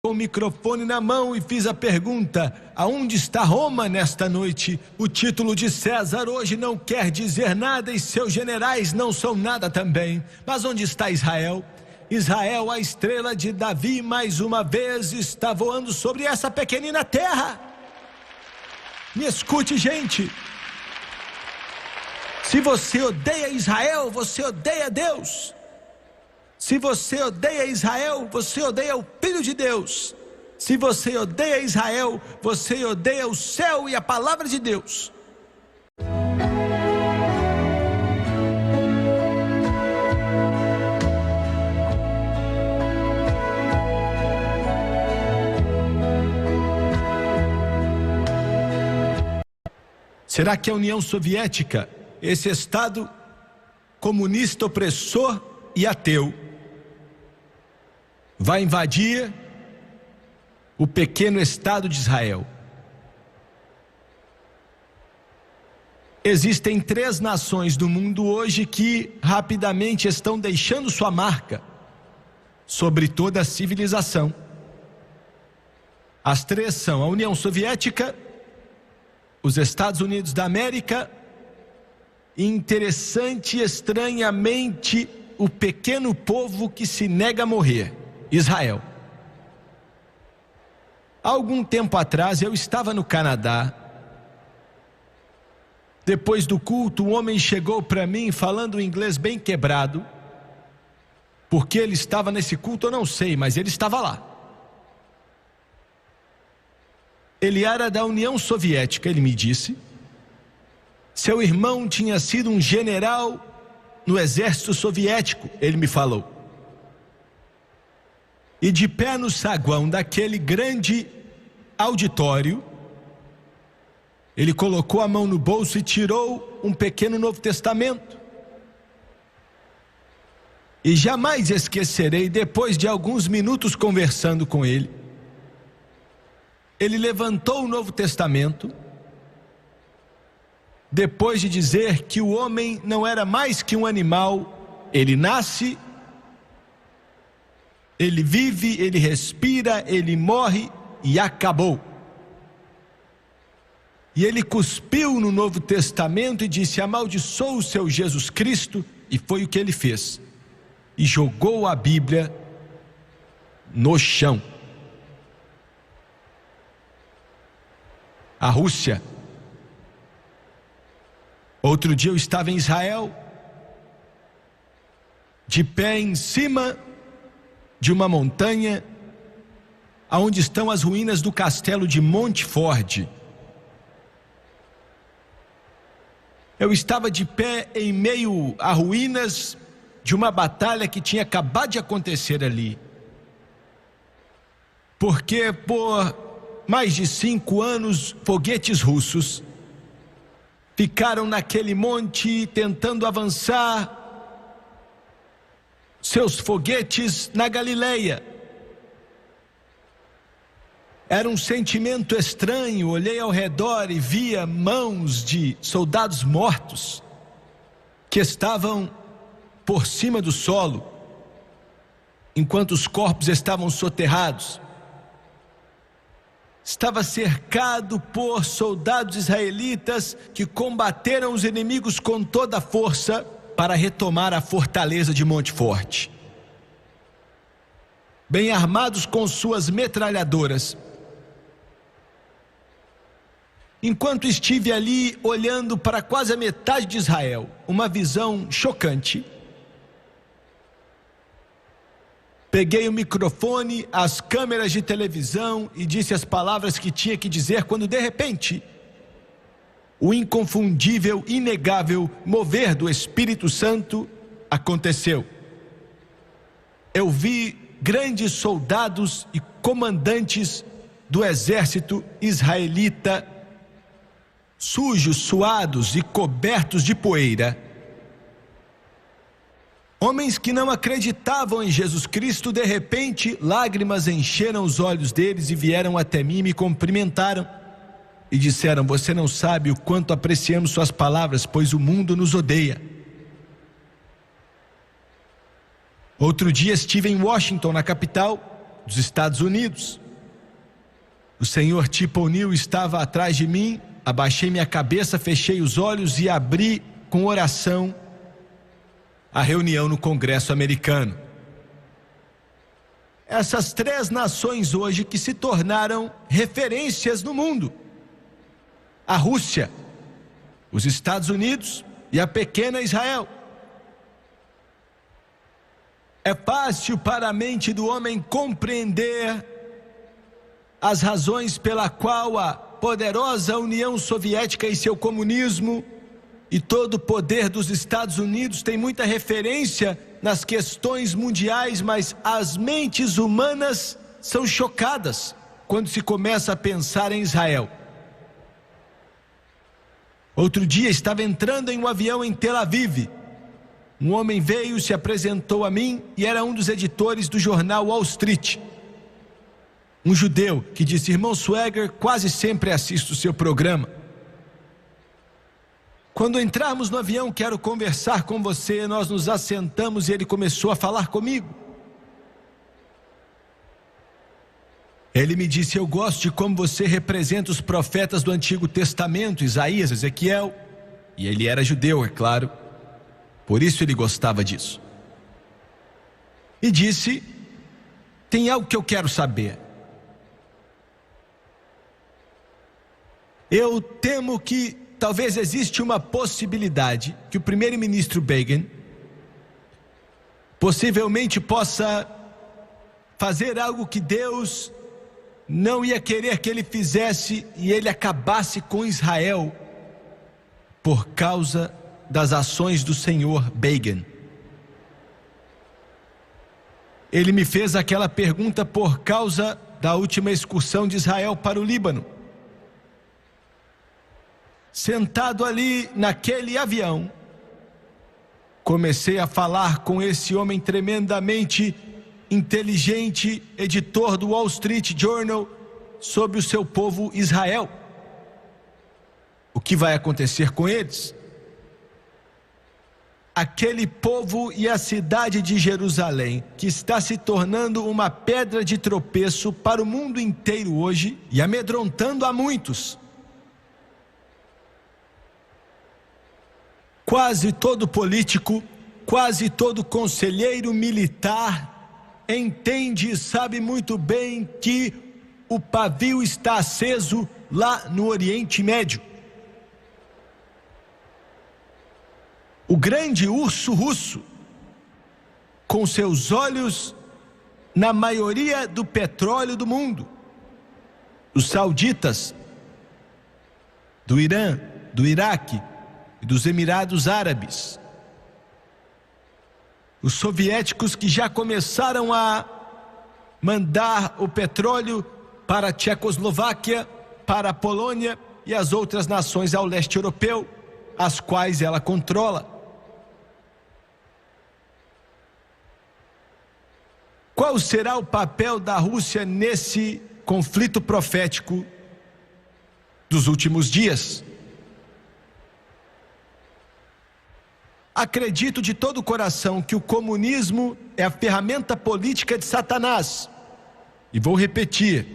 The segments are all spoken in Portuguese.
Com o microfone na mão e fiz a pergunta: aonde está Roma nesta noite? O título de César hoje não quer dizer nada e seus generais não são nada também. Mas onde está Israel? Israel, a estrela de Davi, mais uma vez está voando sobre essa pequenina terra. Me escute, gente. Se você odeia Israel, você odeia Deus. Se você odeia Israel, você odeia o Filho de Deus. Se você odeia Israel, você odeia o céu e a palavra de Deus. Será que a União Soviética, esse Estado comunista opressor e ateu, vai invadir o pequeno Estado de Israel? Existem 3 nações do mundo hoje que rapidamente estão deixando sua marca sobre toda a civilização. As 3 são a União Soviética, os Estados Unidos da América e, interessante e estranhamente, o pequeno povo que se nega a morrer, Israel. Há algum tempo atrás eu estava no Canadá. Depois do culto, um homem chegou para mim falando um inglês bem quebrado. Porque ele estava nesse culto, eu não sei, mas ele estava lá. Ele era da União Soviética, ele me disse. Seu irmão tinha sido um general no exército soviético, ele me falou. E de pé no saguão daquele grande auditório, ele colocou a mão no bolso e tirou um pequeno Novo Testamento. E jamais esquecerei, depois de alguns minutos conversando com ele, ele levantou o Novo Testamento, depois de dizer que o homem não era mais que um animal. Ele nasce, ele vive, ele respira, ele morre e acabou. E ele cuspiu no Novo Testamento e disse: amaldiçoa o seu Jesus Cristo. E foi o que ele fez. E jogou a Bíblia no chão. A Rússia. Outro dia eu estava em Israel, de pé em cima de uma montanha, aonde estão as ruínas do castelo de Montfort. Eu estava de pé em meio a ruínas de uma batalha que tinha acabado de acontecer ali. Porque por mais de 5 anos, foguetes russos ficaram naquele monte tentando avançar seus foguetes na Galileia. Era um sentimento estranho. Olhei ao redor e via mãos de soldados mortos que estavam por cima do solo, enquanto os corpos estavam soterrados. Estava cercado por soldados israelitas que combateram os inimigos com toda a força para retomar a fortaleza de Montfort. Bem armados com suas metralhadoras. Enquanto estive ali olhando para quase a metade de Israel, uma visão chocante, peguei o microfone, as câmeras de televisão e disse as palavras que tinha que dizer, quando de repente o inconfundível, inegável mover do Espírito Santo aconteceu. Eu vi grandes soldados e comandantes do exército israelita, sujos, suados e cobertos de poeira. Homens que não acreditavam em Jesus Cristo. De repente, lágrimas encheram os olhos deles e vieram até mim e me cumprimentaram. E disseram: você não sabe o quanto apreciamos suas palavras, pois o mundo nos odeia. Outro dia estive em Washington, na capital dos Estados Unidos. O senhor Tip O'Neill estava atrás de mim, abaixei minha cabeça, fechei os olhos e abri com oração a reunião no Congresso americano. Essas 3 nações hoje que se tornaram referências no mundo: a Rússia, os Estados Unidos e a pequena Israel. É fácil para a mente do homem compreender as razões pela qual a poderosa União Soviética e seu comunismo e todo o poder dos Estados Unidos tem muita referência nas questões mundiais, mas as mentes humanas são chocadas quando se começa a pensar em Israel. Outro dia estava entrando em um avião em Tel Aviv. Um homem veio, se apresentou a mim e era um dos editores do jornal Wall Street. Um judeu que disse: irmão Swager, quase sempre assisto o seu programa. Quando entrarmos no avião, quero conversar com você. Nós nos assentamos e ele começou a falar comigo. Ele me disse: eu gosto de como você representa os profetas do Antigo Testamento, Isaías, Ezequiel. E ele era judeu, é claro. Por isso ele gostava disso. E disse: tem algo que eu quero saber. Eu temo que talvez existe uma possibilidade que o primeiro-ministro Begin possivelmente possa fazer algo que Deus não ia querer que ele fizesse, e ele acabasse com Israel por causa das ações do senhor Begin. Ele me fez aquela pergunta por causa da última excursão de Israel para o Líbano. Sentado ali naquele avião, comecei a falar com esse homem tremendamente inteligente, editor do Wall Street Journal, sobre o seu povo Israel. O que vai acontecer com eles? Aquele povo e a cidade de Jerusalém, que está se tornando uma pedra de tropeço para o mundo inteiro hoje e amedrontando a muitos. Quase todo político, quase todo conselheiro militar entende e sabe muito bem que o pavio está aceso lá no Oriente Médio. O grande urso russo, com seus olhos na maioria do petróleo do mundo, os sauditas, do Irã, do Iraque e dos Emirados Árabes, os soviéticos que já começaram a mandar o petróleo para a Tchecoslováquia, para a Polônia e as outras nações ao leste europeu, as quais ela controla. Qual será o papel da Rússia nesse conflito profético dos últimos dias? Acredito de todo o coração que o comunismo é a ferramenta política de Satanás. E vou repetir: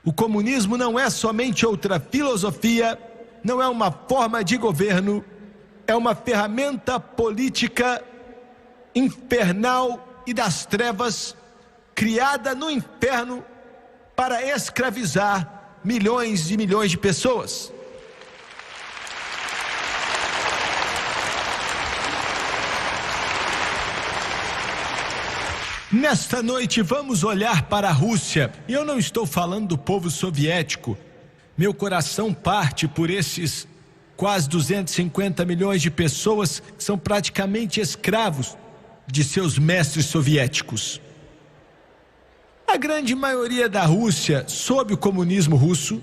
o comunismo não é somente outra filosofia, não é uma forma de governo, é uma ferramenta política infernal e das trevas, criada no inferno para escravizar milhões e milhões de pessoas. Nesta noite vamos olhar para a Rússia, e eu não estou falando do povo soviético. Meu coração parte por esses quase 250 milhões de pessoas que são praticamente escravos de seus mestres soviéticos. A grande maioria da Rússia, sob o comunismo russo,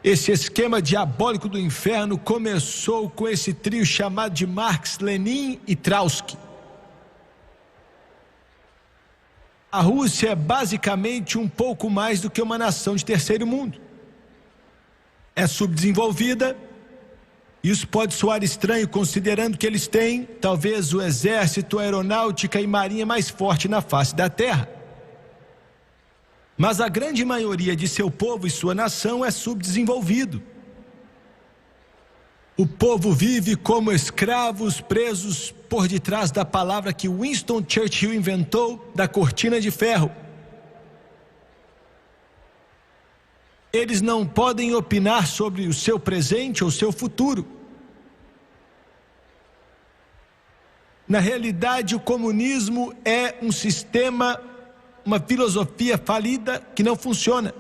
esse esquema diabólico do inferno começou com esse trio chamado de Marx, Lenin e Trotsky. A Rússia é basicamente um pouco mais do que uma nação de terceiro mundo. É subdesenvolvida. Isso pode soar estranho, considerando que eles têm talvez o exército, a aeronáutica e marinha mais forte na face da terra. Mas a grande maioria de seu povo e sua nação é subdesenvolvido. O povo vive como escravos presos por detrás da palavra que Winston Churchill inventou, da cortina de ferro. Eles não podem opinar sobre o seu presente ou seu futuro. Na realidade, o comunismo é um sistema, uma filosofia falida que não funciona.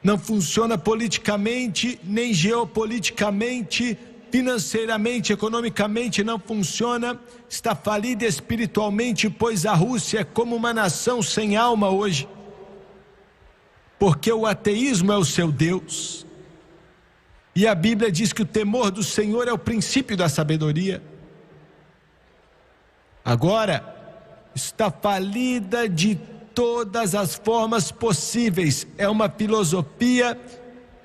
Não funciona politicamente, nem geopoliticamente, financeiramente, economicamente não funciona. Está falida espiritualmente, pois a Rússia é como uma nação sem alma hoje. Porque o ateísmo é o seu Deus. E a Bíblia diz que o temor do Senhor é o princípio da sabedoria. Agora, está falida de todas as formas possíveis. É uma filosofia,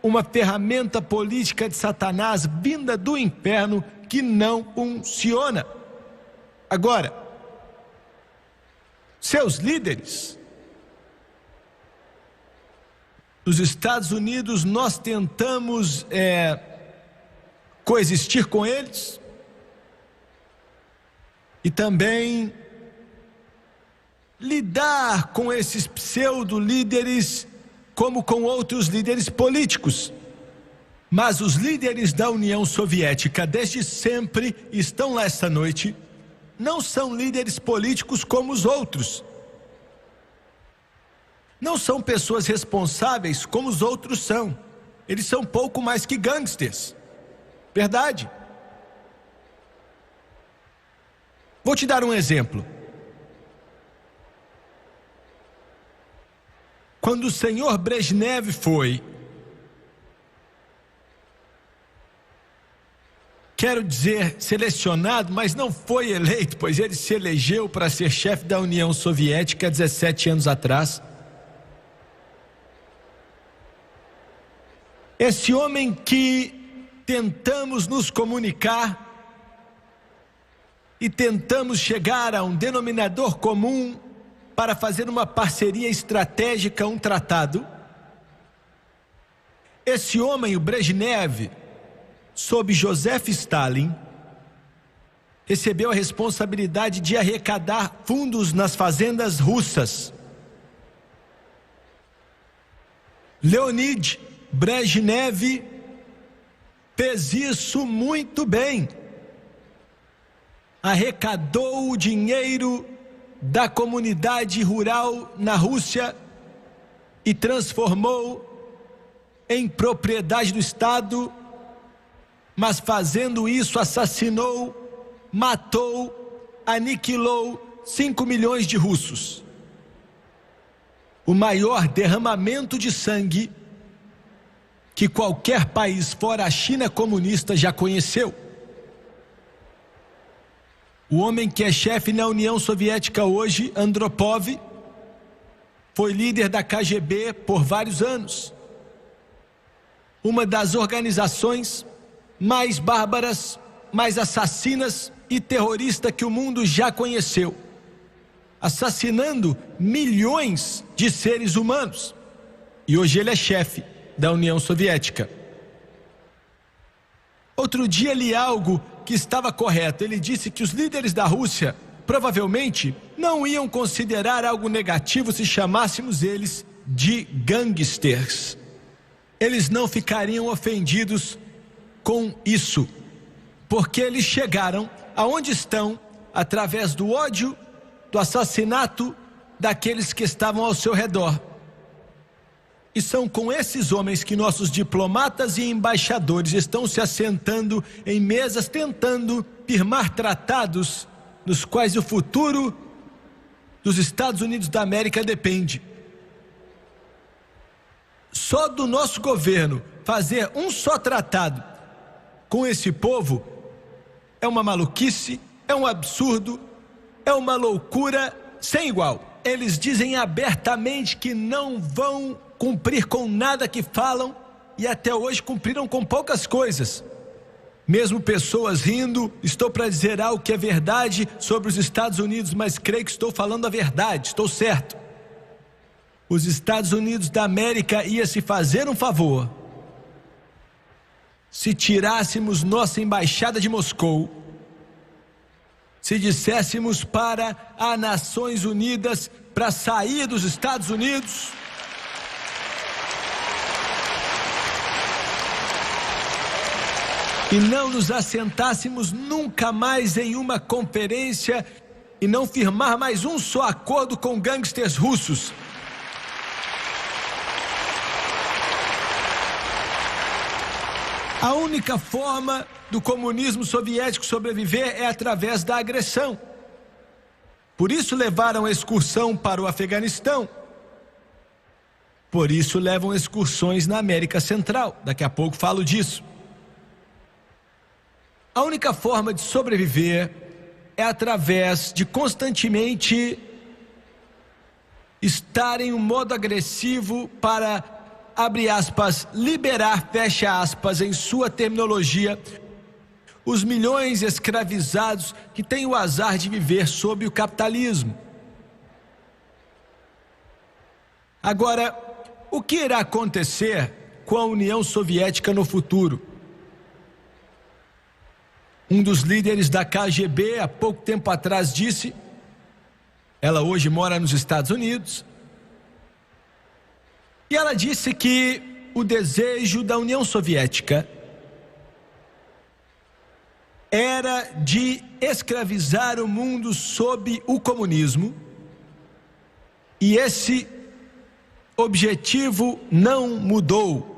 uma ferramenta política de Satanás, vinda do inferno, que não funciona. Agora, seus líderes, nos Estados Unidos, nós tentamos coexistir com eles e também lidar com esses pseudo-líderes como com outros líderes políticos. Mas os líderes da União Soviética, desde sempre, estão lá esta noite, não são líderes políticos como os outros. Não são pessoas responsáveis como os outros são. Eles são pouco mais que gangsters. Verdade. Vou te dar um exemplo. Quando o senhor Brezhnev foi, quero dizer, selecionado, mas não foi eleito, pois ele se elegeu para ser chefe da União Soviética há 17 anos atrás. Esse homem que tentamos nos comunicar e tentamos chegar a um denominador comum para fazer uma parceria estratégica, um tratado. Esse homem, o Brezhnev, sob Joseph Stalin, recebeu a responsabilidade de arrecadar fundos nas fazendas russas. Leonid Brezhnev fez isso muito bem. Arrecadou o dinheiro da comunidade rural na Rússia e transformou em propriedade do Estado, mas fazendo isso assassinou, matou, aniquilou 5 milhões de russos. O maior derramamento de sangue que qualquer país fora a China comunista já conheceu. O homem que é chefe na União Soviética hoje, Andropov, foi líder da KGB por vários anos. Uma das organizações mais bárbaras, mais assassinas e terroristas que o mundo já conheceu, assassinando milhões de seres humanos. E hoje ele é chefe da União Soviética. Outro dia li algo que estava correto. Ele disse que os líderes da Rússia provavelmente não iam considerar algo negativo se chamássemos eles de gangsters. Eles não ficariam ofendidos com isso, porque eles chegaram aonde estão através do ódio, do assassinato daqueles que estavam ao seu redor. E são com esses homens que nossos diplomatas e embaixadores estão se assentando em mesas, tentando firmar tratados nos quais o futuro dos Estados Unidos da América depende. Só do nosso governo fazer um só tratado com esse povo é uma maluquice, é um absurdo, é uma loucura sem igual. Eles dizem abertamente que não vão cumprir com nada que falam, e até hoje cumpriram com poucas coisas. Mesmo pessoas rindo, estou para dizer algo que é verdade sobre os Estados Unidos, mas creio que estou falando a verdade, estou certo. os Estados Unidos da América ia se fazer um favor se tirássemos nossa embaixada de Moscou, se disséssemos para as Nações Unidas para sair dos Estados Unidos, e não nos assentássemos nunca mais em uma conferência e não firmar mais um só acordo com gangsters russos. A única forma do comunismo soviético sobreviver é através da agressão. Por isso levaram a excursão para o Afeganistão. Por isso levam excursões na América Central. Daqui a pouco falo disso. A única forma de sobreviver é através de constantemente estar em um modo agressivo para, abre aspas, liberar, fecha aspas, em sua terminologia, os milhões escravizados que têm o azar de viver sob o capitalismo. Agora, o que irá acontecer com a União Soviética no futuro? Um dos líderes da KGB, há pouco tempo atrás, disse, ela hoje mora nos Estados Unidos, e ela disse que o desejo da União Soviética era de escravizar o mundo sob o comunismo, e esse objetivo não mudou.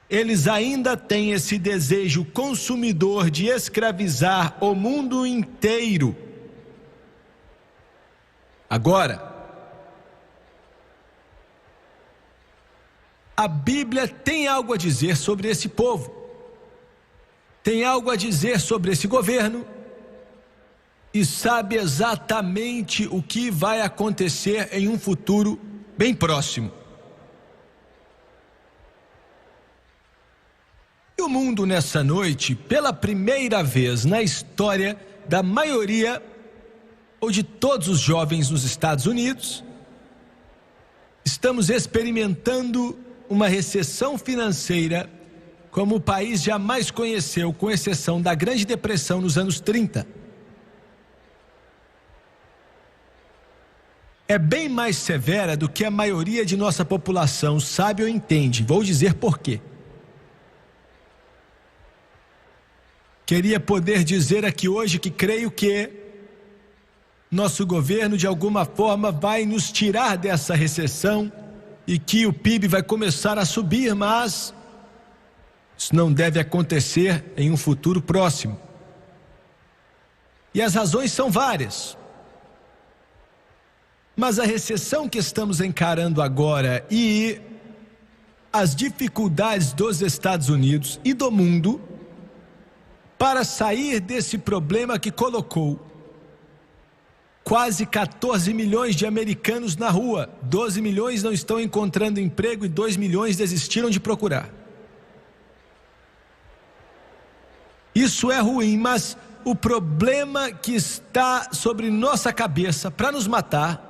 Eles ainda têm esse desejo consumidor de escravizar o mundo inteiro. Agora, a Bíblia tem algo a dizer sobre esse povo, tem algo a dizer sobre esse governo, e sabe exatamente o que vai acontecer em um futuro bem próximo. E o mundo nessa noite, pela primeira vez na história da maioria ou de todos os jovens nos Estados Unidos, estamos experimentando uma recessão financeira como o país jamais conheceu, com exceção da Grande Depressão nos anos 30. É bem mais severa do que a maioria de nossa população sabe ou entende. Vou dizer por quê. Queria poder dizer aqui hoje que creio que nosso governo de alguma forma vai nos tirar dessa recessão e que o PIB vai começar a subir, mas isso não deve acontecer em um futuro próximo. E as razões são várias. Mas a recessão que estamos encarando agora e as dificuldades dos Estados Unidos e do mundo para sair desse problema que colocou quase 14 milhões de americanos na rua, 12 milhões não estão encontrando emprego e 2 milhões desistiram de procurar. Isso é ruim, mas o problema que está sobre nossa cabeça para nos matar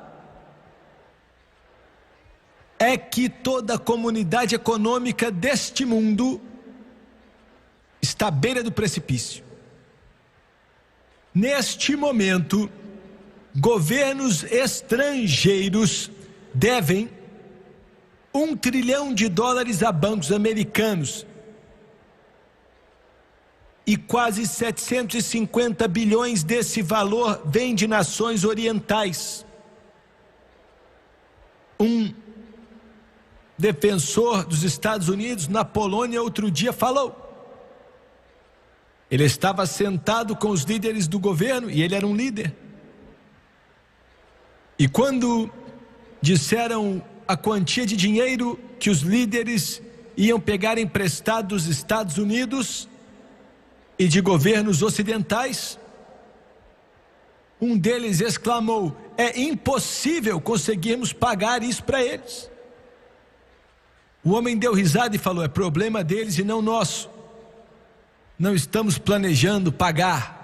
é que toda a comunidade econômica deste mundo está à beira do precipício. Neste momento, governos estrangeiros devem $1 trilhão a bancos americanos e quase 750 bilhões desse valor vem de nações orientais. Um defensor dos Estados Unidos na Polônia outro dia falou. Ele estava sentado com os líderes do governo e ele era um líder. E quando disseram a quantia de dinheiro que os líderes iam pegar emprestado dos Estados Unidos e de governos ocidentais, um deles exclamou: é impossível conseguirmos pagar isso para eles. O homem deu risada e falou: é problema deles e não nosso. Não estamos planejando pagar.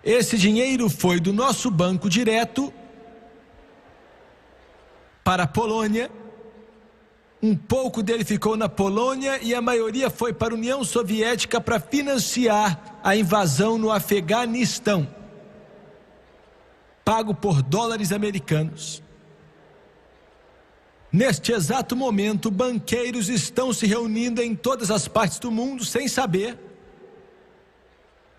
Esse dinheiro foi do nosso banco direto para a Polônia, um pouco dele ficou na Polônia e a maioria foi para a União Soviética para financiar a invasão no Afeganistão, pago por dólares americanos. Neste exato momento, banqueiros estão se reunindo em todas as partes do mundo sem saber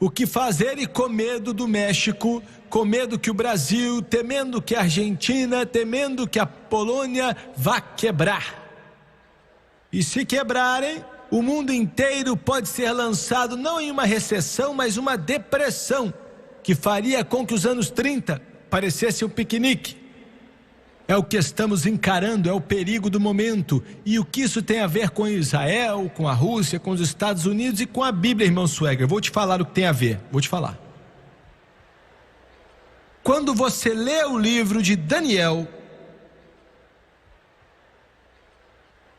o que fazer e com medo do México, com medo que o Brasil, temendo que a Argentina, temendo que a Polônia vá quebrar. E se quebrarem, o mundo inteiro pode ser lançado não em uma recessão, mas uma depressão, que faria com que os anos 30 parecessem um piquenique. É o que estamos encarando, é o perigo do momento. E o que isso tem a ver com Israel, com a Rússia, com os Estados Unidos e com a Bíblia, irmão Swagger? Vou te falar o que tem a ver, vou te falar. Quando você lê o livro de Daniel,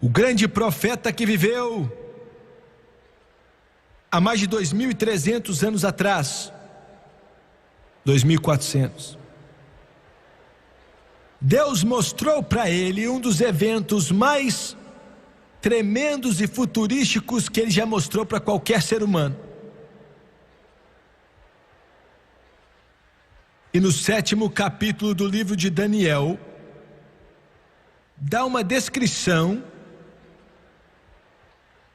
o grande profeta que viveu há mais de 2.300 anos atrás, 2.400, Deus mostrou para ele um dos eventos mais tremendos e futurísticos que ele já mostrou para qualquer ser humano. E no 7º capítulo do livro de Daniel, dá uma descrição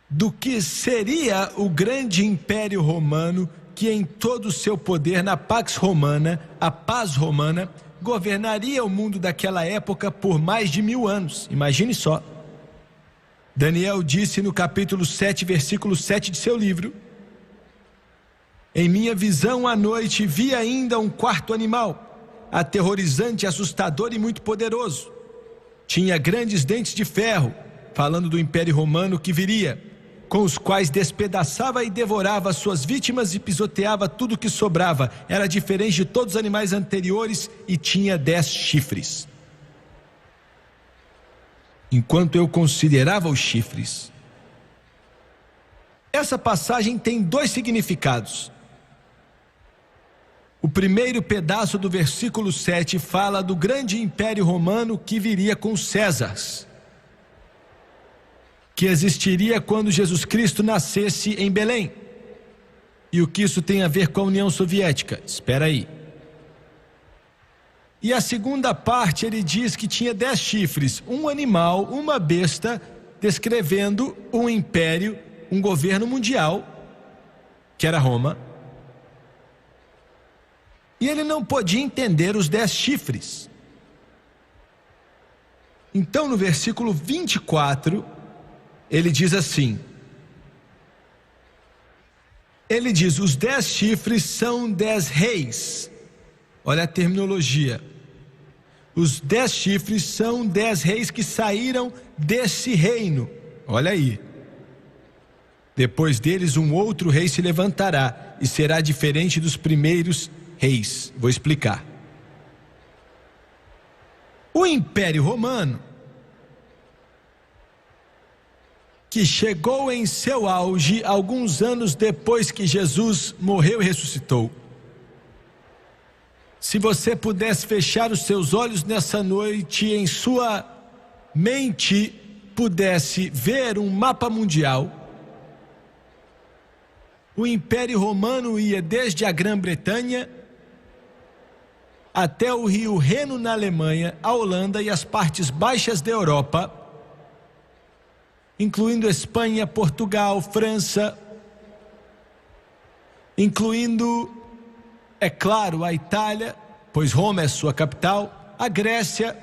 do que seria o grande império romano, que em todo o seu poder, na Pax Romana, a paz romana, governaria o mundo daquela época por mais de 1000 anos. Imagine só. Daniel disse no capítulo 7, versículo 7 de seu livro: em minha visão à noite vi ainda um quarto animal, aterrorizante, assustador e muito poderoso. Tinha grandes dentes de ferro, falando do Império Romano que viria, com os quais despedaçava e devorava suas vítimas e pisoteava tudo que sobrava. Era diferente de todos os animais anteriores e tinha 10 chifres. Enquanto eu considerava os chifres, essa passagem tem 2 significados. O primeiro pedaço do versículo 7 fala do grande império romano que viria com os Césares, que existiria quando Jesus Cristo nascesse em Belém. E o que isso tem a ver com a União Soviética? Espera aí. E a segunda parte ele diz que tinha 10 chifres, um animal, uma besta, descrevendo um império, um governo mundial, que era Roma. E ele não podia entender os 10 chifres. Então no versículo 24, ele diz assim, ele diz, os 10 chifres são 10 reis. Olha a terminologia. Os 10 chifres são 10 reis que saíram desse reino. Olha aí. Depois deles um outro rei se levantará e será diferente dos primeiros reis. Vou explicar. O Império Romano, que chegou em seu auge alguns anos depois que Jesus morreu e ressuscitou. Se você pudesse fechar os seus olhos nessa noite, em sua mente pudesse ver um mapa mundial, o Império Romano ia desde a Grã-Bretanha até o rio Reno na Alemanha, a Holanda e as partes baixas da Europa, incluindo Espanha, Portugal, França, incluindo, é claro, a Itália, pois Roma é sua capital, a Grécia,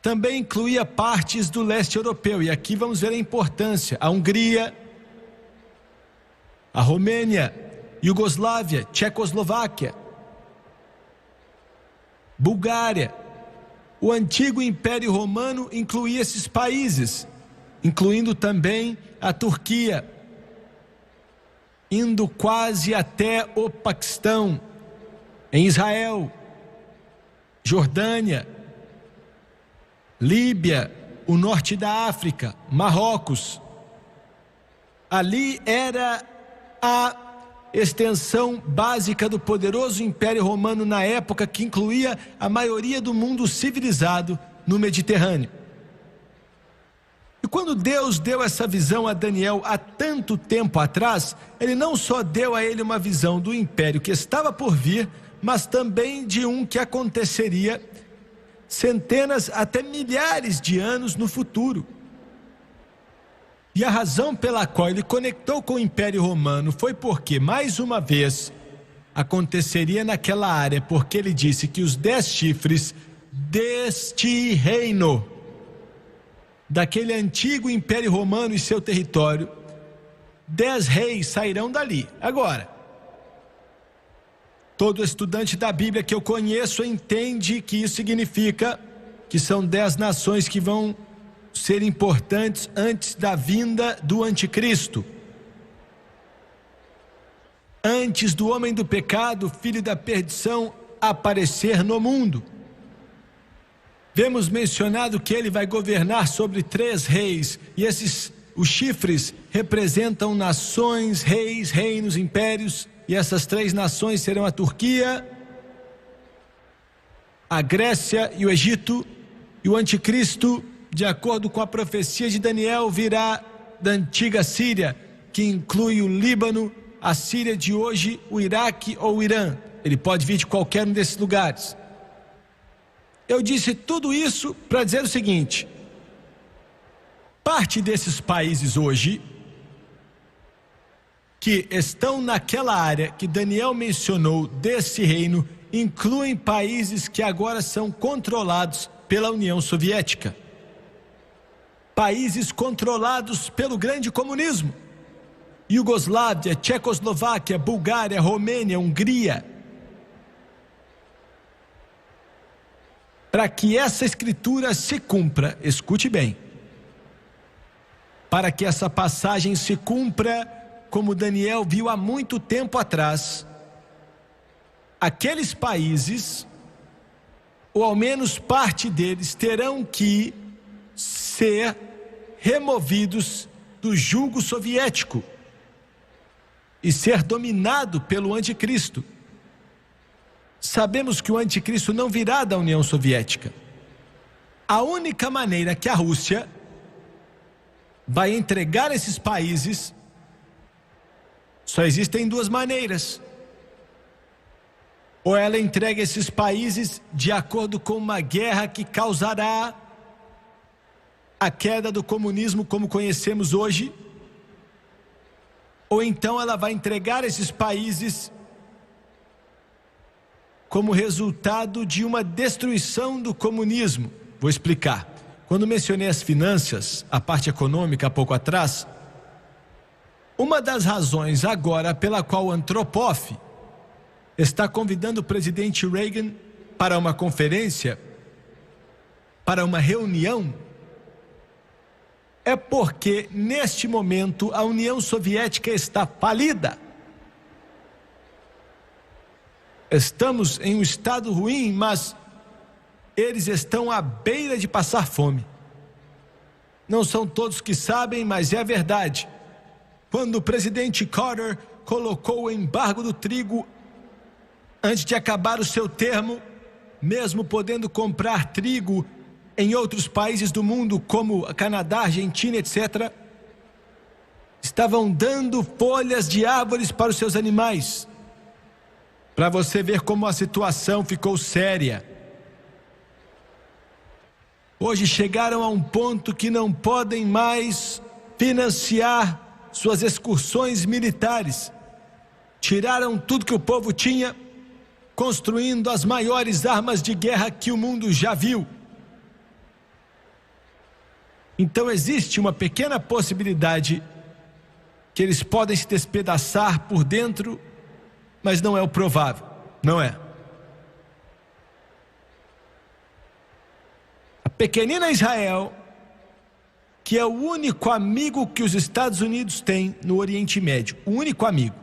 também incluía partes do leste europeu, e aqui vamos ver a importância, a Hungria, a Romênia, Iugoslávia, Tchecoslováquia, Bulgária. O antigo Império Romano incluía esses países, incluindo também a Turquia, indo quase até o Paquistão, em Israel, Jordânia, Líbia, o norte da África, Marrocos. Ali era a extensão básica do poderoso Império Romano na época, que incluía a maioria do mundo civilizado no Mediterrâneo. E quando Deus deu essa visão a Daniel há tanto tempo atrás, Ele não só deu a ele uma visão do império que estava por vir, mas também de um que aconteceria centenas até milhares de anos no futuro. E a razão pela qual ele conectou com o Império Romano foi porque, mais uma vez, aconteceria naquela área, porque ele disse que os 10 chifres deste reino, daquele antigo Império Romano e seu território, 10 reis sairão dali. Agora, todo estudante da Bíblia que eu conheço entende que isso significa que são 10 nações que vão ser importantes antes da vinda do anticristo, antes do homem do pecado, filho da perdição, aparecer no mundo. Vemos mencionado que ele vai governar sobre 3 reis, e os chifres representam nações, reis, reinos, impérios, e essas 3 nações serão a Turquia, a Grécia e o Egito. E o anticristo, de acordo com a profecia de Daniel, virá da antiga Síria, que inclui o Líbano, a Síria de hoje, o Iraque ou o Irã. Ele pode vir de qualquer um desses lugares. Eu disse tudo isso para dizer o seguinte: parte desses países hoje, que estão naquela área que Daniel mencionou desse reino, incluem países que agora são controlados pela União Soviética. Países controlados pelo grande comunismo: Iugoslávia, Tchecoslováquia, Bulgária, Romênia, Hungria. Para que essa escritura se cumpra, escute bem, para que essa passagem se cumpra como Daniel viu há muito tempo atrás, aqueles países, ou ao menos parte deles, terão que ser removidos do jugo soviético e ser dominado pelo anticristo. Sabemos que o anticristo não virá da União Soviética. A única maneira que a Rússia vai entregar esses países, só existem 2 maneiras. Ou ela entrega esses países de acordo com uma guerra que causará a queda do comunismo como conhecemos hoje, ou então ela vai entregar esses países como resultado de uma destruição do comunismo. Vou explicar. Quando mencionei as finanças, a parte econômica há pouco atrás, uma das razões agora pela qual Andropov está convidando o presidente Reagan para uma conferência, para uma reunião, é porque neste momento a União Soviética está falida. Estamos em um estado ruim, mas eles estão à beira de passar fome. Não são todos que sabem, mas é a verdade. Quando o presidente Carter colocou o embargo do trigo antes de acabar o seu termo, mesmo podendo comprar trigo em outros países do mundo, como Canadá, Argentina, etc., estavam dando folhas de árvores para os seus animais. Para você ver como a situação ficou séria. Hoje chegaram a um ponto que não podem mais financiar suas excursões militares. Tiraram tudo que o povo tinha, construindo as maiores armas de guerra que o mundo já viu. Então existe uma pequena possibilidade que eles podem se despedaçar por dentro, mas não é o provável, não é. A pequenina Israel, que é o único amigo que os Estados Unidos têm no Oriente Médio, o único amigo.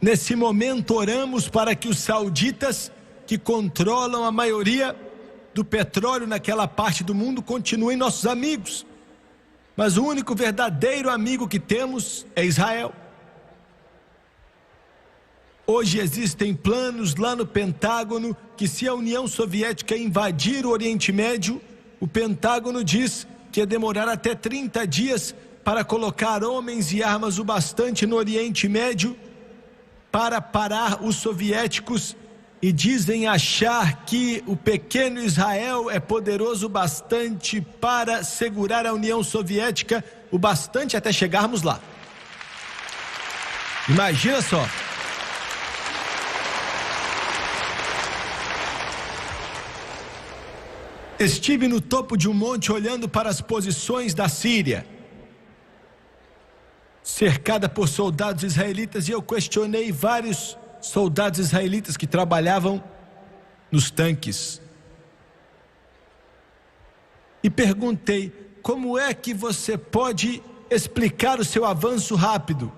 Nesse momento oramos para que os sauditas, que controlam a maioria do petróleo naquela parte do mundo, continuem nossos amigos. Mas o único verdadeiro amigo que temos é Israel. Hoje existem planos lá no Pentágono que, se a União Soviética invadir o Oriente Médio, o Pentágono diz que ia demorar até 30 dias para colocar homens e armas o bastante no Oriente Médio para parar os soviéticos, e dizem achar que o pequeno Israel é poderoso bastante para segurar a União Soviética, o bastante até chegarmos lá. Imagina só. Estive no topo de um monte olhando para as posições da Síria, cercada por soldados israelitas, e eu questionei vários soldados israelitas que trabalhavam nos tanques. E perguntei: como é que você pode explicar o seu avanço rápido?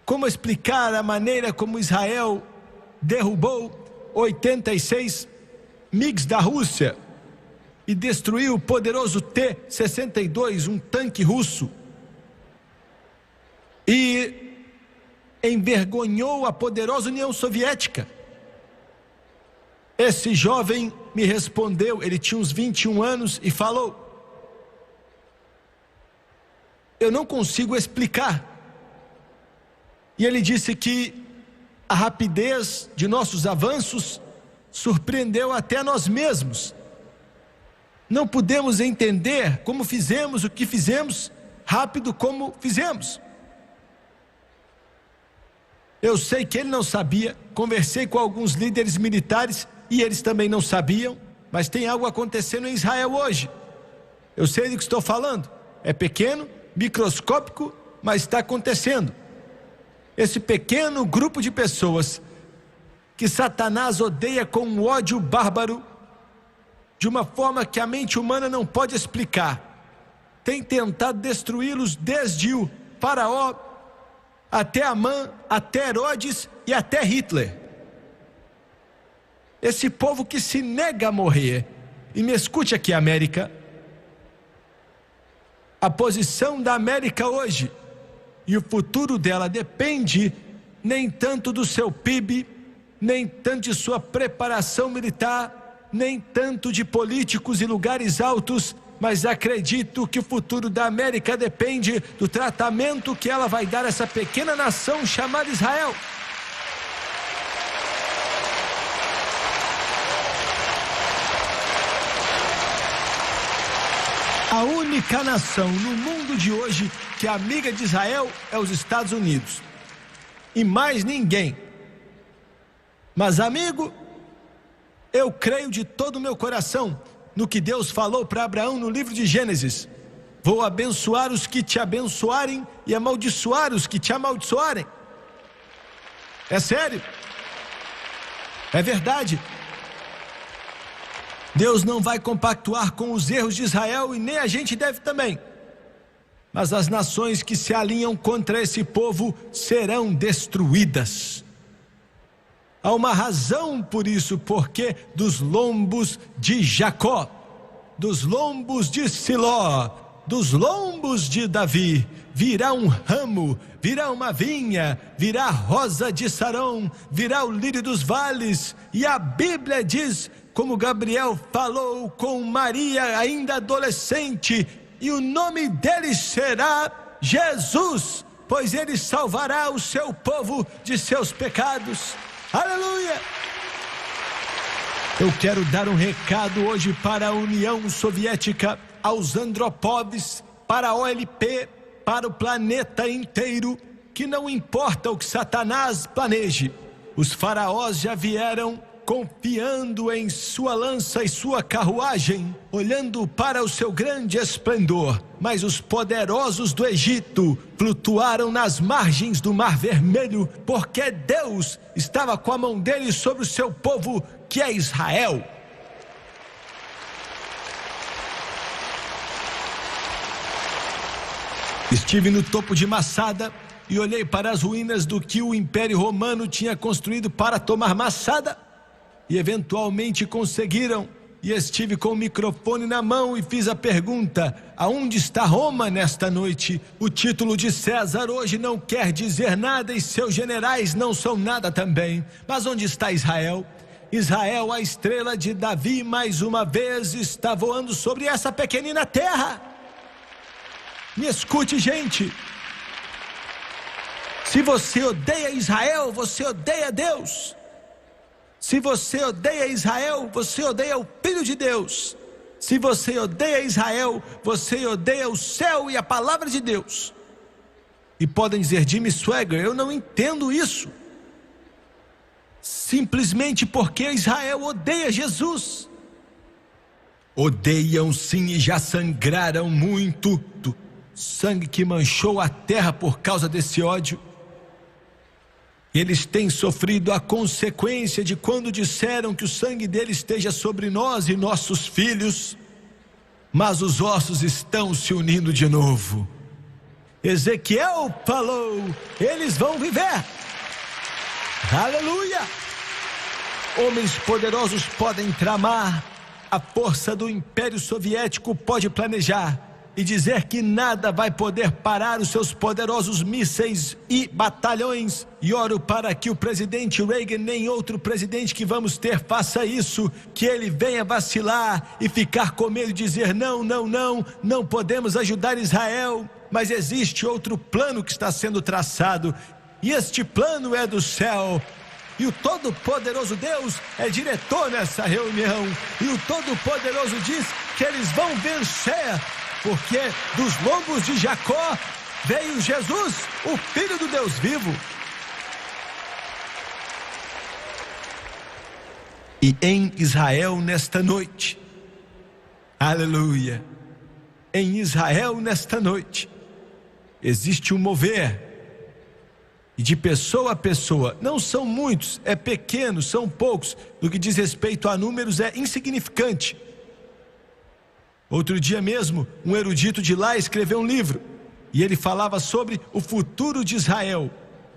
Como explicar a maneira como Israel derrubou 86 MiGs da Rússia e destruiu o poderoso T-62, um tanque russo, e envergonhou a poderosa União Soviética? Esse jovem me respondeu, ele tinha uns 21 anos, e falou: eu não consigo explicar. E ele disse que a rapidez de nossos avanços surpreendeu até nós mesmos. Não pudemos entender como fizemos o que fizemos, rápido como fizemos. Eu sei que ele não sabia, conversei com alguns líderes militares e eles também não sabiam, mas tem algo acontecendo em Israel hoje. Eu sei do que estou falando, é pequeno, microscópico, mas está acontecendo. Esse pequeno grupo de pessoas que Satanás odeia com um ódio bárbaro, de uma forma que a mente humana não pode explicar, tem tentado destruí-los desde o faraó até Amã, até Herodes e até Hitler. Esse povo que se nega a morrer. E me escute aqui, América, a posição da América hoje e o futuro dela depende nem tanto do seu PIB, nem tanto de sua preparação militar, nem tanto de políticos e lugares altos, mas acredito que o futuro da América depende do tratamento que ela vai dar a essa pequena nação chamada Israel. A única nação no mundo de hoje que é amiga de Israel é os Estados Unidos. E mais ninguém. Mas, amigo, eu creio de todo o meu coração no que Deus falou para Abraão no livro de Gênesis: vou abençoar os que te abençoarem e amaldiçoar os que te amaldiçoarem. É sério, é verdade. Deus não vai compactuar com os erros de Israel, e nem a gente deve também. Mas as nações que se alinham contra esse povo serão destruídas. Há uma razão por isso, porque dos lombos de Jacó, dos lombos de Siló, dos lombos de Davi, virá um ramo, virá uma vinha, virá a rosa de Sarão, virá o lírio dos vales. E a Bíblia diz, como Gabriel falou com Maria ainda adolescente, e o nome dele será Jesus, pois ele salvará o seu povo de seus pecados. Aleluia! Eu quero dar um recado hoje para a União Soviética, aos Andropovs, para a OLP, para o planeta inteiro, que não importa o que Satanás planeje, os faraós já vieram confiando em sua lança e sua carruagem, olhando para o seu grande esplendor, mas os poderosos do Egito flutuaram nas margens do Mar Vermelho, porque Deus estava com a mão deles sobre o seu povo, que é Israel. Estive no topo de Massada e olhei para as ruínas do que o Império Romano tinha construído para tomar Massada, e eventualmente conseguiram e estive com o microfone na mão e fiz a pergunta: aonde está Roma nesta noite? O título de César hoje não quer dizer nada e seus generais não são nada também. Mas onde está Israel? Israel, a estrela de Davi, mais uma vez está voando sobre essa pequenina terra. Me escute, gente. Se você odeia Israel, você odeia Deus. Se você odeia Israel, você odeia o Filho de Deus. Se você odeia Israel, você odeia o céu e a palavra de Deus. E podem dizer: Jimmy Swaggart, eu não entendo isso. Simplesmente porque Israel odeia Jesus. Odeiam sim e já sangraram muito. Sangue que manchou a terra por causa desse ódio. Eles têm sofrido a consequência de quando disseram que o sangue dele esteja sobre nós e nossos filhos. Mas os ossos estão se unindo de novo. Ezequiel falou: eles vão viver. Aleluia! Homens poderosos podem tramar, a força do Império Soviético pode planejar e dizer que nada vai poder parar os seus poderosos mísseis e batalhões. E oro para que o presidente Reagan, nem outro presidente que vamos ter, faça isso, que ele venha vacilar e ficar com medo e dizer: não podemos ajudar Israel. Mas existe outro plano que está sendo traçado, e este plano é do céu. E o Todo-Poderoso Deus é diretor nessa reunião, e o Todo-Poderoso diz que eles vão vencer, porque dos lombos de Jacó veio Jesus, o Filho do Deus vivo. E em Israel nesta noite, aleluia, em Israel nesta noite, existe um mover, e de pessoa a pessoa, não são muitos, é pequeno, são poucos, no que diz respeito a números é insignificante. Outro dia mesmo, um erudito de lá escreveu um livro, e ele falava sobre o futuro de Israel,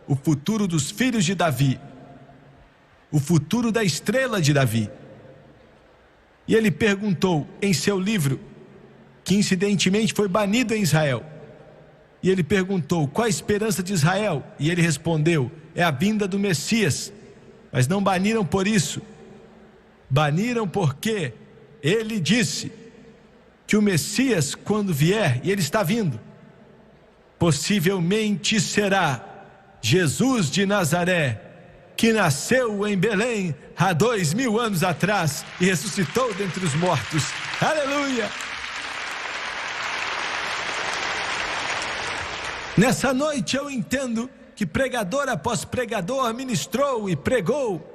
o futuro dos filhos de Davi, o futuro da estrela de Davi. E ele perguntou em seu livro, que incidentemente foi banido em Israel, e ele perguntou: qual a esperança de Israel? E ele respondeu: é a vinda do Messias. Mas não baniram por isso, baniram porque ele disse que o Messias, quando vier, e ele está vindo, possivelmente será Jesus de Nazaré, que nasceu em Belém há 2000 anos atrás e ressuscitou dentre os mortos. Aleluia! Nessa noite eu entendo que pregador após pregador ministrou e pregou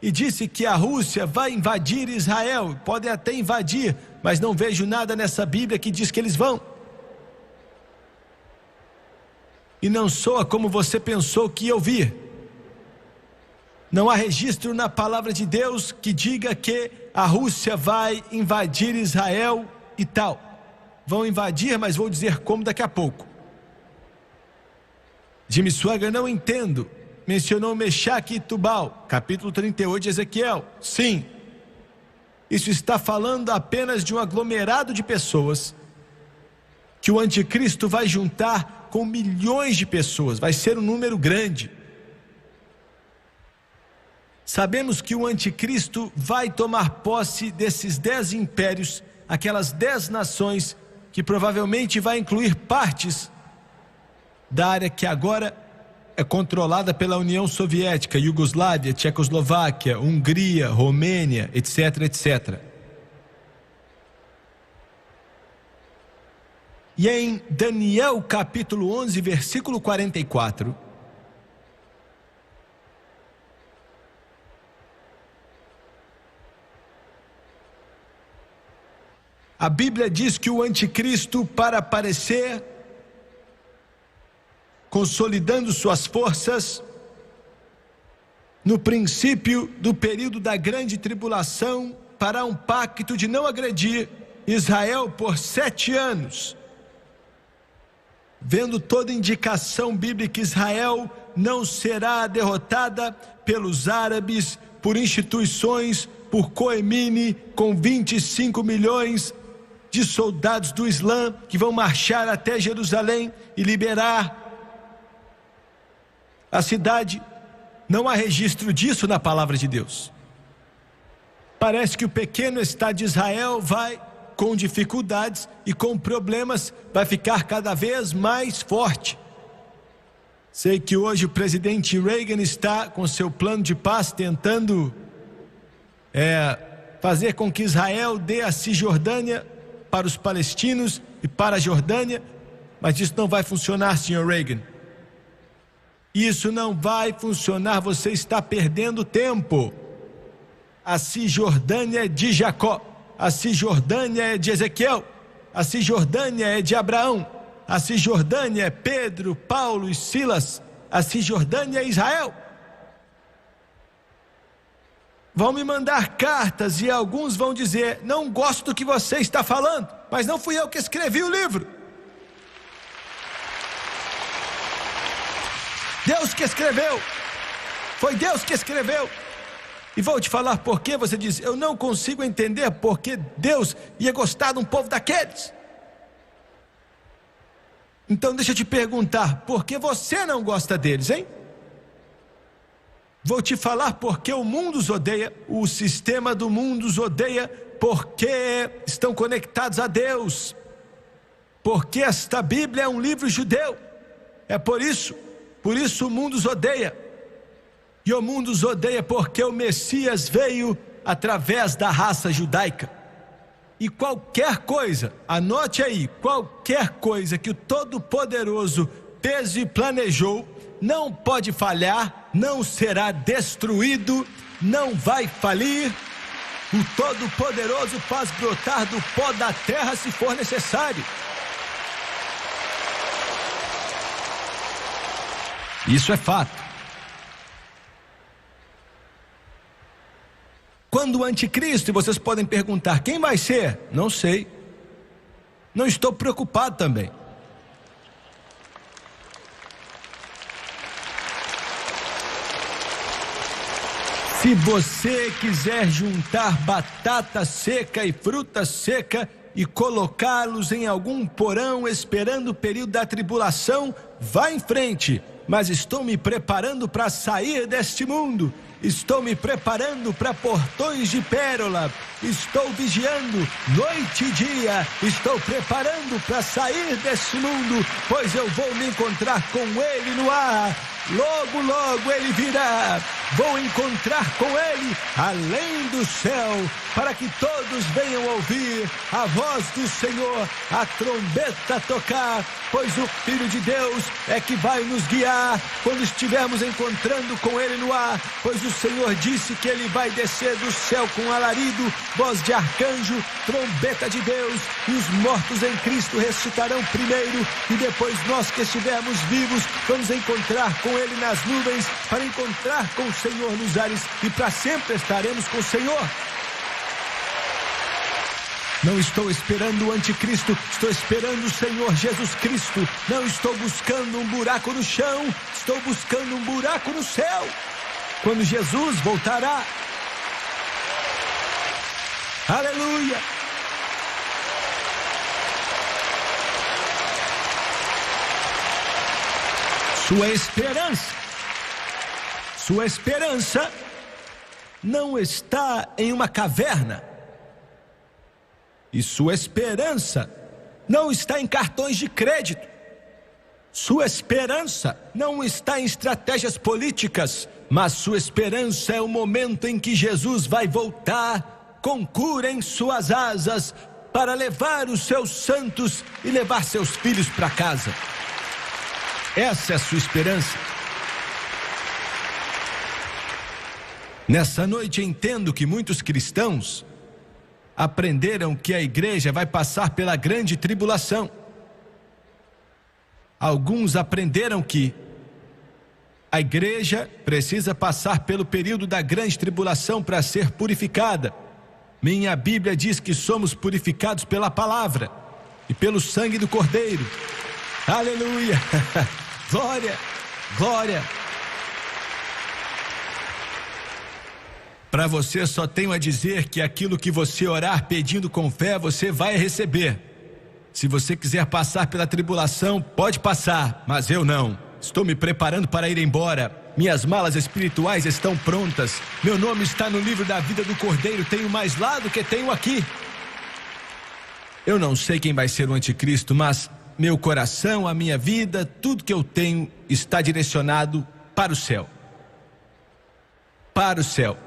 e disse que a Rússia vai invadir Israel. Podem até invadir, mas não vejo nada nessa Bíblia que diz que eles vão. E não soa como você pensou que ia ouvir. Não há registro na palavra de Deus que diga que a Rússia vai invadir Israel e tal. Vão invadir, mas vou dizer como daqui a pouco. Jimmy Swaggart, não entendo. Mencionou Mechaque e Tubal, capítulo 38 de Ezequiel. Sim, isso está falando apenas de um aglomerado de pessoas que o anticristo vai juntar com milhões de pessoas. Vai ser um número grande. Sabemos que o anticristo vai tomar posse desses 10 impérios, aquelas 10 nações, que provavelmente vai incluir partes da área que agora é controlada pela União Soviética, Iugoslávia, Tchecoslováquia, Hungria, Romênia, etc, etc. E em Daniel capítulo 11, versículo 44, a Bíblia diz que o anticristo, para aparecer, consolidando suas forças, no princípio do período da grande tribulação, fará um pacto de não agredir Israel por 7 anos. Vendo toda indicação bíblica, Israel não será derrotada pelos árabes, por instituições, por Khomeini, com 25 milhões de soldados do Islã que vão marchar até Jerusalém e liberar a cidade. Não há registro disso na palavra de Deus. Parece que o pequeno Estado de Israel vai, com dificuldades e com problemas, vai ficar cada vez mais forte. Sei que hoje o presidente Reagan está com seu plano de paz tentando fazer com que Israel dê a Cisjordânia para os palestinos e para a Jordânia, mas isso não vai funcionar, senhor Reagan. Isso não vai funcionar, você está perdendo tempo. A Cisjordânia é de Jacó, a Cisjordânia é de Ezequiel, a Cisjordânia é de Abraão, a Cisjordânia é Pedro, Paulo e Silas, a Cisjordânia é Israel. Vão me mandar cartas e alguns vão dizer: não gosto do que você está falando, mas não fui eu que escrevi o livro. Deus que escreveu, foi Deus que escreveu. E vou te falar por que você diz: eu não consigo entender por que Deus ia gostar de um povo daqueles. Então deixa eu te perguntar, por que você não gosta deles, hein? Vou te falar porque o mundo os odeia, o sistema do mundo os odeia, porque estão conectados a Deus, porque esta Bíblia é um livro judeu. É por isso o mundo os odeia. E o mundo os odeia porque o Messias veio através da raça judaica. E qualquer coisa, anote aí, qualquer coisa que o Todo-Poderoso fez e planejou, não pode falhar, não será destruído, não vai falir. O Todo-Poderoso faz brotar do pó da terra se for necessário. Isso é fato. Quando o anticristo, e vocês podem perguntar: quem vai ser? Não sei. Não estou preocupado também. Se você quiser juntar batata seca e fruta seca e colocá-los em algum porão esperando o período da tribulação, vá em frente. Mas estou me preparando para sair deste mundo. Estou me preparando para portões de pérola. Estou vigiando noite e dia. Estou preparando para sair deste mundo, pois eu vou me encontrar com Ele no ar. Logo, logo Ele virá. Vou encontrar com Ele além do céu, para que todos venham ouvir a voz do Senhor, a trombeta tocar, pois o Filho de Deus é que vai nos guiar quando estivermos encontrando com Ele no ar, pois o Senhor disse que Ele vai descer do céu com alarido, voz de arcanjo, trombeta de Deus, e os mortos em Cristo ressuscitarão primeiro, e depois nós que estivermos vivos vamos encontrar com Ele nas nuvens, para encontrar com o Senhor nos ares, e para sempre estaremos com o Senhor. Não estou esperando o anticristo, estou esperando o Senhor Jesus Cristo. Não estou buscando um buraco no chão, estou buscando um buraco no céu, quando Jesus voltará. Aleluia! Sua esperança não está em uma caverna. E sua esperança não está em cartões de crédito. Sua esperança não está em estratégias políticas, mas sua esperança é o momento em que Jesus vai voltar com cura em suas asas para levar os seus santos e levar seus filhos para casa. Essa é a sua esperança. Nessa noite entendo que muitos cristãos aprenderam que a igreja vai passar pela grande tribulação. Alguns aprenderam que a igreja precisa passar pelo período da grande tribulação para ser purificada. Minha Bíblia diz que somos purificados pela palavra e pelo sangue do Cordeiro. Aleluia! Glória, glória. Para você só tenho a dizer que aquilo que você orar pedindo com fé, você vai receber. Se você quiser passar pela tribulação, pode passar, mas eu não. Estou me preparando para ir embora. Minhas malas espirituais estão prontas. Meu nome está no livro da vida do Cordeiro. Tenho mais lá do que tenho aqui. Eu não sei quem vai ser o anticristo, mas meu coração, a minha vida, tudo que eu tenho está direcionado para o céu. Para o céu.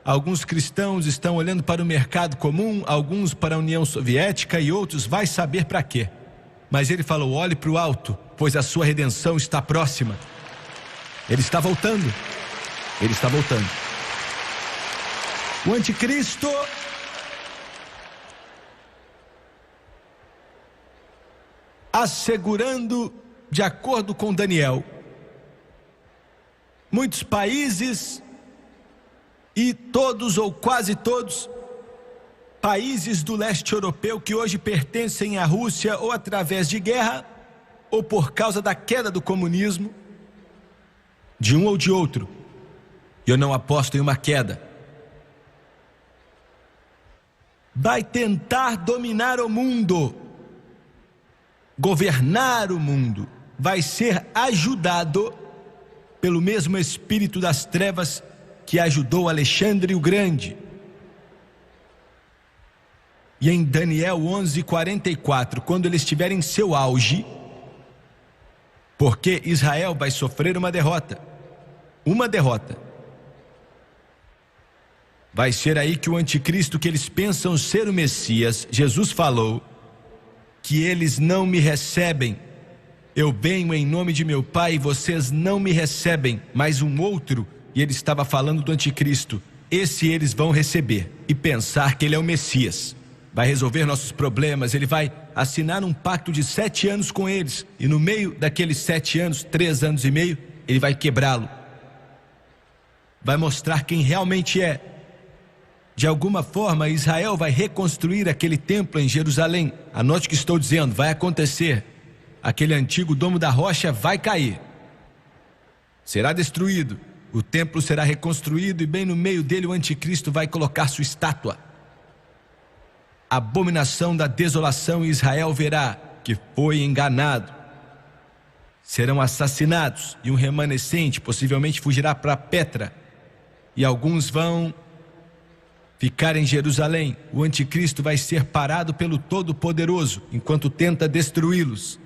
Alguns cristãos estão olhando para o mercado comum, alguns para a União Soviética e outros vai saber para quê. Mas ele falou: olhe para o alto, pois a sua redenção está próxima. Ele está voltando. Ele está voltando. O anticristo assegurando, de acordo com Daniel, muitos países e todos ou quase todos países do leste europeu que hoje pertencem à Rússia ou através de guerra ou por causa da queda do comunismo, de um ou de outro. Eu não aposto em uma queda. Vai tentar dominar o mundo, governar o mundo, vai ser ajudado pelo mesmo espírito das trevas que ajudou Alexandre o Grande. E em Daniel 11:44, quando ele estiver em seu auge, porque Israel vai sofrer uma derrota, vai ser aí que o anticristo, que eles pensam ser o Messias, Jesus falou que eles não me recebem. Eu venho em nome de meu Pai e vocês não me recebem, mas um outro, e ele estava falando do anticristo, esse eles vão receber e pensar que ele é o Messias, vai resolver nossos problemas. Ele vai assinar um pacto de 7 anos com eles, e no meio daqueles 7 anos, 3 anos e meio, ele vai quebrá-lo, vai mostrar quem realmente é. De alguma forma, Israel vai reconstruir aquele templo em Jerusalém. Anote o que estou dizendo, vai acontecer. Aquele antigo domo da rocha vai cair, será destruído. O templo será reconstruído e bem no meio dele o anticristo vai colocar sua estátua. A abominação da desolação, e Israel verá que foi enganado. Serão assassinados e um remanescente possivelmente fugirá para Petra. E alguns vão ficar em Jerusalém. O anticristo vai ser parado pelo Todo-Poderoso enquanto tenta destruí-los.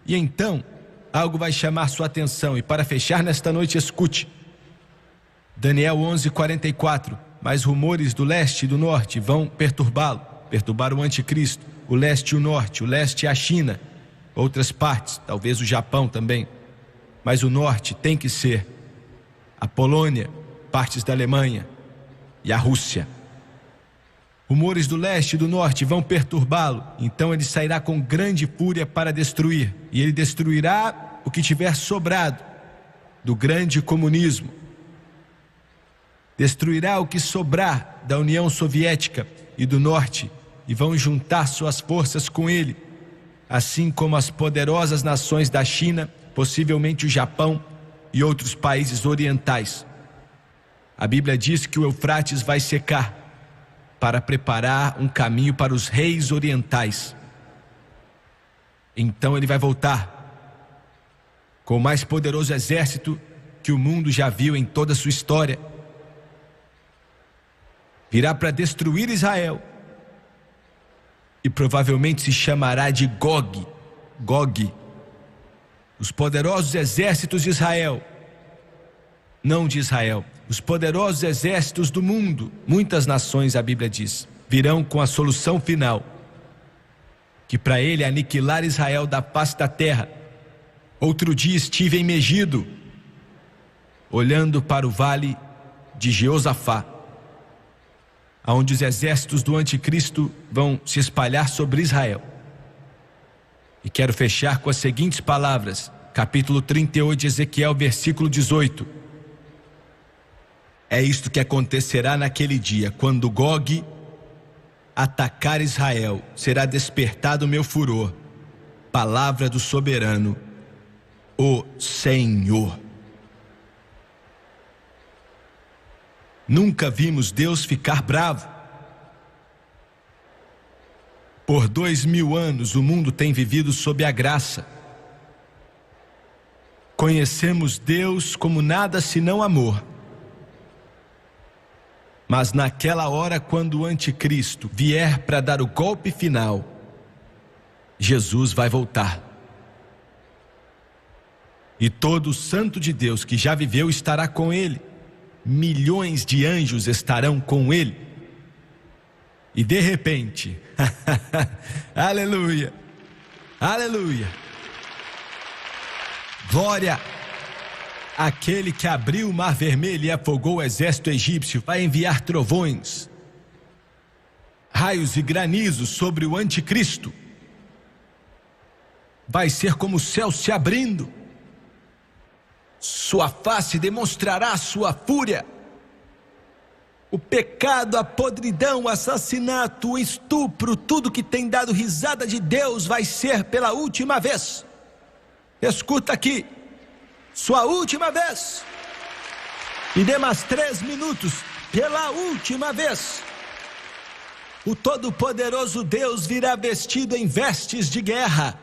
E então, algo vai chamar sua atenção. E para fechar nesta noite, escute. Daniel 11:44. Mas rumores do leste e do norte vão perturbá-lo, perturbar o anticristo. O leste e o norte, o leste é a China, outras partes, talvez o Japão também. Mas o norte tem que ser a Polônia, partes da Alemanha e a Rússia. Rumores do leste e do norte vão perturbá-lo, então ele sairá com grande fúria para destruir, e ele destruirá o que tiver sobrado do grande comunismo, destruirá o que sobrar da União Soviética e do norte, e vão juntar suas forças com ele, assim como as poderosas nações da China, possivelmente o Japão e outros países orientais. A Bíblia diz que o Eufrates vai secar para preparar um caminho para os reis orientais. Então ele vai voltar com o mais poderoso exército que o mundo já viu em toda a sua história. Virá para destruir Israel e provavelmente se chamará de Gog. Os poderosos exércitos de Israel, não de Israel, os poderosos exércitos do mundo, muitas nações, a Bíblia diz, virão com a solução final, que para ele é aniquilar Israel da face da terra. Outro dia estive em Megido, olhando para o vale de Jeosafá, onde os exércitos do anticristo vão se espalhar sobre Israel. E quero fechar com as seguintes palavras, capítulo 38 de Ezequiel, versículo 18. É isto que acontecerá naquele dia, quando Gog atacar Israel, será despertado o meu furor. Palavra do soberano, o Senhor. Nunca vimos Deus ficar bravo. Por 2000 anos o mundo tem vivido sob a graça. Conhecemos Deus como nada senão amor. Mas naquela hora, quando o anticristo vier para dar o golpe final, Jesus vai voltar. E todo santo de Deus que já viveu estará com ele. Milhões de anjos estarão com ele. E de repente, aleluia, aleluia, glória, aquele que abriu o mar vermelho e afogou o exército egípcio vai enviar trovões, raios e granizos sobre o anticristo. Vai ser como o céu se abrindo, sua face demonstrará sua fúria. O pecado, a podridão, o assassinato, o estupro, tudo que tem dado risada de Deus vai ser pela última vez. Escuta aqui, sua última vez. E dê mais 3 minutos, pela última vez. O Todo-Poderoso Deus virá vestido em vestes de guerra.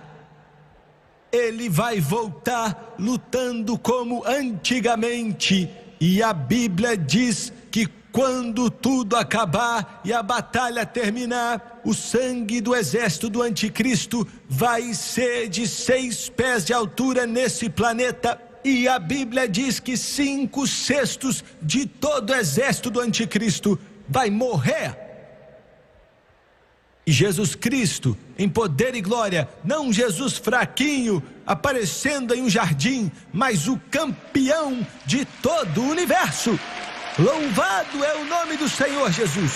Ele vai voltar lutando como antigamente. E a Bíblia diz que quando tudo acabar e a batalha terminar, o sangue do exército do anticristo vai ser de 6 pés de altura nesse planeta. E a Bíblia diz que 5/6 de todo o exército do anticristo vai morrer. E Jesus Cristo, em poder e glória, não Jesus fraquinho, aparecendo em um jardim, mas o campeão de todo o universo. Louvado é o nome do Senhor Jesus.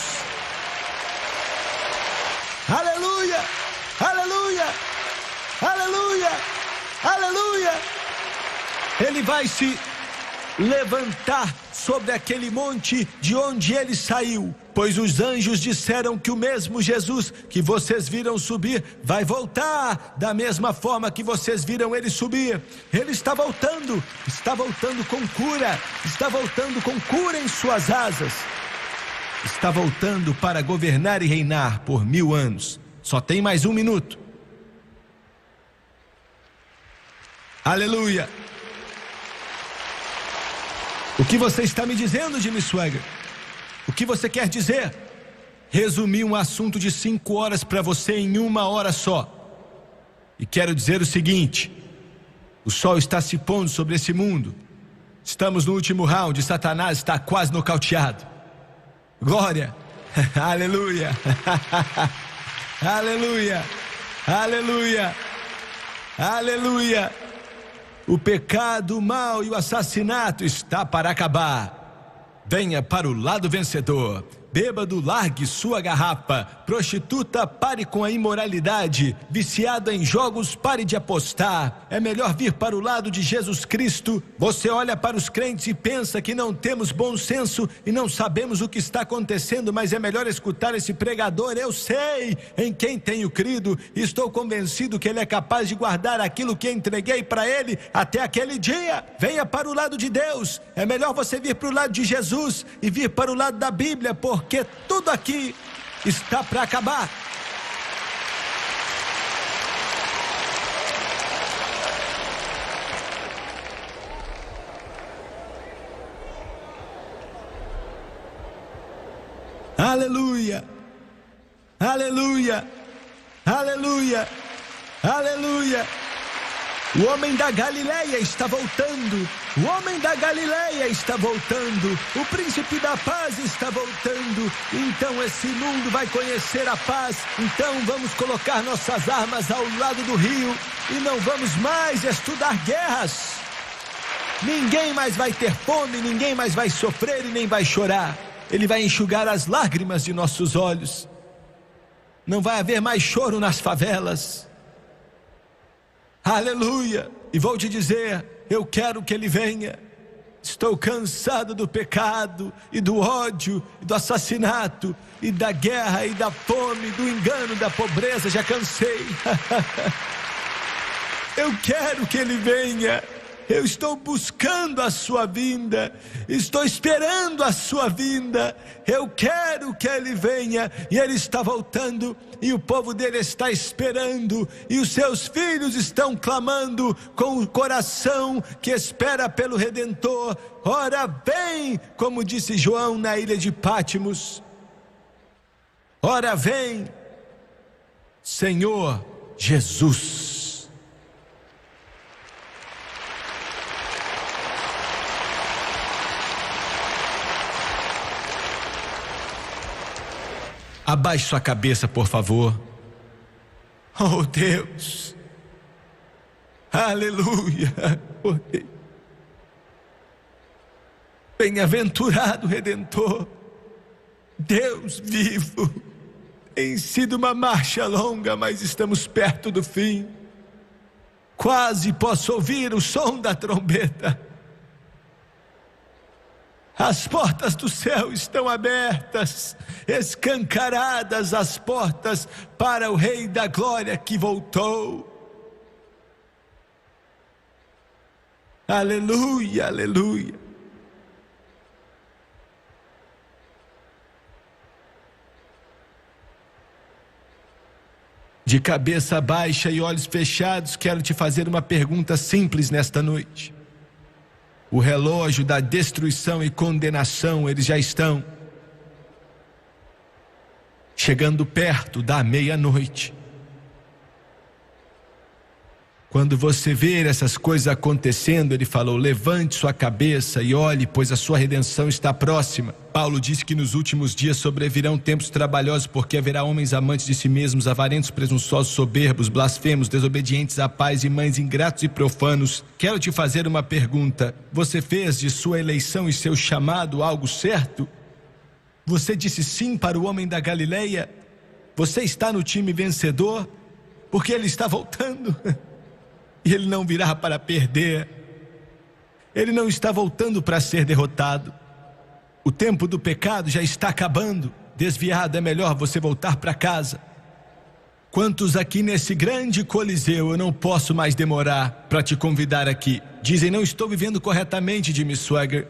Aleluia, aleluia, aleluia, aleluia. Ele vai se levantar sobre aquele monte de onde ele saiu, pois os anjos disseram que o mesmo Jesus que vocês viram subir vai voltar da mesma forma que vocês viram ele subir. Ele está voltando com cura, está voltando com cura em suas asas, está voltando para governar e reinar por 1000 anos. Só tem mais 1 minuto. Aleluia. O que você está me dizendo, Jimmy Swaggart? O que você quer dizer? Resumi um assunto de 5 horas para você em 1 hora só. E quero dizer o seguinte: o sol está se pondo sobre esse mundo. Estamos no último round, Satanás está quase nocauteado. Glória, aleluia, aleluia, aleluia, aleluia. O pecado, o mal e o assassinato está para acabar. Venha para o lado vencedor. Bêbado, largue sua garrafa. Prostituta, pare com a imoralidade. Viciado em jogos, pare de apostar. É melhor vir para o lado de Jesus Cristo. Você olha para os crentes e pensa que não temos bom senso e não sabemos o que está acontecendo, mas é melhor escutar esse pregador. Eu sei em quem tenho crido e estou convencido que ele é capaz de guardar aquilo que entreguei para ele até aquele dia. Venha para o lado de Deus. É melhor você vir para o lado de Jesus e vir para o lado da Bíblia, porque tudo aqui está para acabar. Aleluia, aleluia, aleluia, aleluia. O homem da Galileia está voltando. O homem da Galileia está voltando. O príncipe da paz está voltando. Então esse mundo vai conhecer a paz. Então vamos colocar nossas armas ao lado do rio e não vamos mais estudar guerras. Ninguém mais vai ter fome, ninguém mais vai sofrer e nem vai chorar. Ele vai enxugar as lágrimas de nossos olhos. Não vai haver mais choro nas favelas. Aleluia. E vou te dizer, eu quero que ele venha. Estou cansado do pecado e do ódio e do assassinato e da guerra e da fome, do engano, da pobreza. Já cansei. Eu quero que ele venha. Eu estou buscando a sua vinda, estou esperando a sua vinda. Eu quero que ele venha, e ele está voltando, e o povo dele está esperando, e os seus filhos estão clamando com o coração que espera pelo Redentor. Ora vem, como disse João na ilha de Pátimos. Ora vem, Senhor Jesus. Abaixe sua cabeça, por favor. Oh Deus, aleluia. Oh, bem-aventurado Redentor, Deus vivo. Tem sido uma marcha longa, mas estamos perto do fim. Quase posso ouvir o som da trombeta. As portas do céu estão abertas, escancaradas as portas para o Rei da Glória que voltou. Aleluia, aleluia. De cabeça baixa e olhos fechados, quero te fazer uma pergunta simples nesta noite. O relógio da destruição e condenação, eles já estão chegando perto da meia-noite. Quando você ver essas coisas acontecendo, ele falou: levante sua cabeça e olhe, pois a sua redenção está próxima. Paulo disse que nos últimos dias sobrevirão tempos trabalhosos, porque haverá homens amantes de si mesmos, avarentos, presunçosos, soberbos, blasfemos, desobedientes a pais e mães, ingratos e profanos. Quero te fazer uma pergunta: você fez de sua eleição e seu chamado algo certo? Você disse sim para o homem da Galileia? Você está no time vencedor? Porque ele está voltando. E ele não virá para perder. Ele não está voltando para ser derrotado. O tempo do pecado já está acabando. Desviado, é melhor você voltar para casa. Quantos aqui nesse grande coliseu eu não posso mais demorar para te convidar aqui? Dizem: não estou vivendo corretamente, Jimmy Swaggart.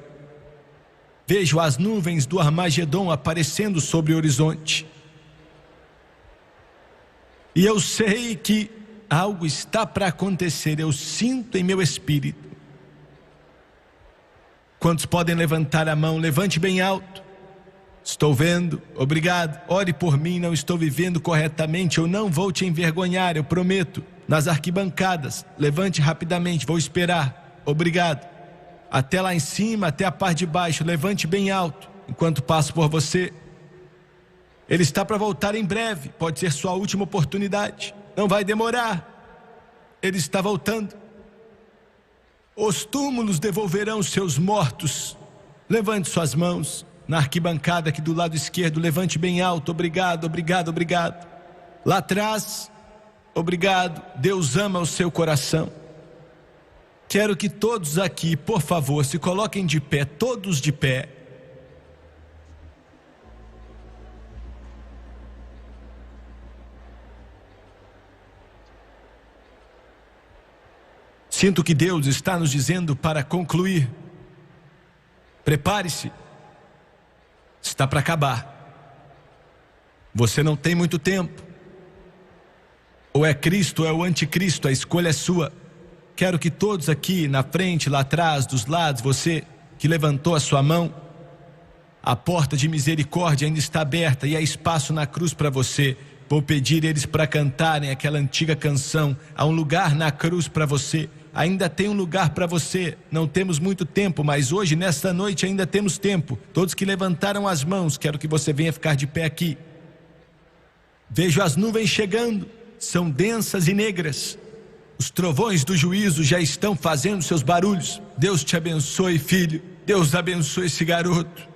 Vejo as nuvens do Armagedon aparecendo sobre o horizonte. E eu sei que algo está para acontecer, eu sinto em meu espírito. Quantos podem levantar a mão? Levante bem alto. Estou vendo, obrigado. Ore por mim, não estou vivendo corretamente, eu não vou te envergonhar, eu prometo. Nas arquibancadas, levante rapidamente, vou esperar. Obrigado. Até lá em cima, até a parte de baixo, levante bem alto, enquanto passo por você. Ele está para voltar em breve, pode ser sua última oportunidade. Não vai demorar. Ele está voltando. Os túmulos devolverão seus mortos. Levante suas mãos na arquibancada aqui do lado esquerdo. Levante bem alto. Obrigado, obrigado, obrigado. Lá atrás, obrigado. Deus ama o seu coração. Quero que todos aqui, por favor, se coloquem de pé, todos de pé. Sinto que Deus está nos dizendo para concluir. Prepare-se. Está para acabar. Você não tem muito tempo. Ou é Cristo ou é o anticristo, a escolha é sua. Quero que todos aqui, na frente, lá atrás, dos lados, você que levantou a sua mão, a porta de misericórdia ainda está aberta e há espaço na cruz para você. Vou pedir eles para cantarem aquela antiga canção. Há um lugar na cruz para você. Ainda tem um lugar para você. Não temos muito tempo, mas hoje, nesta noite, ainda temos tempo. Todos que levantaram as mãos, quero que você venha ficar de pé aqui. Vejo as nuvens chegando, são densas e negras. Os trovões do juízo já estão fazendo seus barulhos. Deus te abençoe, filho. Deus abençoe esse garoto.